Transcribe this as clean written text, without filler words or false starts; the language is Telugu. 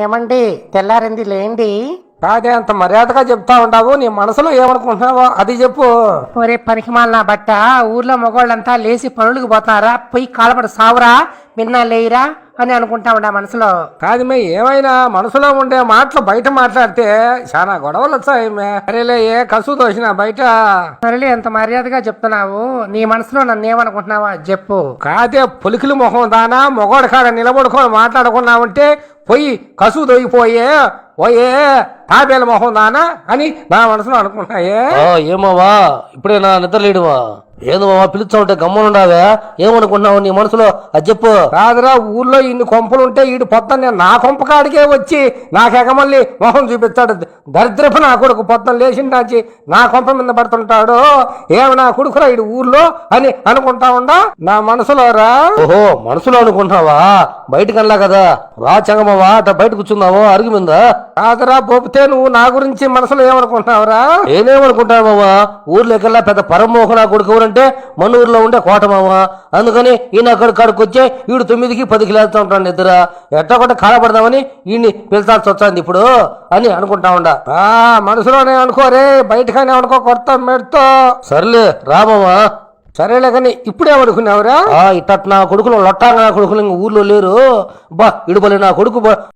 ఏమండి తెల్లారింది లేండి. కాదే అంత మర్యాదగా చెప్తా ఉండవు, నీ మనసులో ఏమనుకుంటున్నావో అది చెప్పు. ఒరే పనికిమాల నా బట్ట, ఊర్లో మగవాళ్ళంతా లేచి పనులకు పోతారా, పోయి కాలపడి సావురా, మిన్నా లేయిరా అని అనుకుంటా ఉండా మనసులో. కాదు మే, ఏమైనా మనసులో ఉండే మాటలు బయట మాట్లాడితే చాలా గొడవలు వచ్చాయి మే. అరేలే, ఏ కసు తోసిన బయట. సరేలే, ఎంత మర్యాదగా చెప్తున్నావు, నీ మనసులో నన్ను ఏమనుకుంటున్నావా చెప్పు. కాదే పొలికిలి మొహం దానా, మొగోడు కాడ నిలబడుకొని మాట్లాడుకున్నావంటే పోయి కసు దొయ్యిపోయే ఓయే తాబేల మొహం దానా అని నా మనసులో అనుకున్నాయే. ఏమావా ఇప్పుడే నా నిద్రలేడువా? ఏదో మావా పిలుచా ఉంటే గమ్మునుండావే, ఏమనుకున్నావు నీ మనసులో అది చెప్పు. కాదురా, ఊర్లో ఇన్ని కొంపలుంటే ఈడు పొద్దున్నే నా కొంప కాడికే వచ్చి నాకెగమల్లి మొహం చూపిస్తాడు. దరిద్రపు నా కొడుకు పొద్దున్న లేచిండాచి నా కొంప మీద పడుతుంటాడు. ఏమి నా కొడుకురా ఈడు ఊర్లో అని అనుకుంటా ఉండా నా మనసులో రా. ఓహో, మనసులో అనుకుంటున్నావా? బయటకు వెళ్ళా కదా, రా చెంగమ్మవా అట్లా బయట కూర్చున్నావు అరుగు మీద. కాదురా పోపితే, నువ్వు నా గురించి మనసులో ఏమనుకుంటున్నావురా? నేనేమనుకుంటాను మావా, ఊర్లోకెల్లా పెద్ద పరమోహన కొడుకు అంటే మన ఊర్లో ఉండే కోట మావా. అందుకని ఈయన అక్కడికి వచ్చే ఈడు 9కి 10కి లేస్తూ ఉంటాడు నిద్ర. ఎట్టా కొట్ట కాలపడదామని ఈయన్ని పిలిచాల్సి వచ్చింది ఇప్పుడు అని అనుకుంటా ఉండా. మనసులోనే అనుకోరే, బయటగానే అనుకో కొత్త మెడతో. సర్లే రామమ్మా. సరేలే కానీ ఇప్పుడేమనుకున్నావురా? ఇట్ట నా కొడుకులు లొట్టాంగా నా కొడుకులు ఊర్లో లేరు బా, ఇడుబలి నా కొడుకు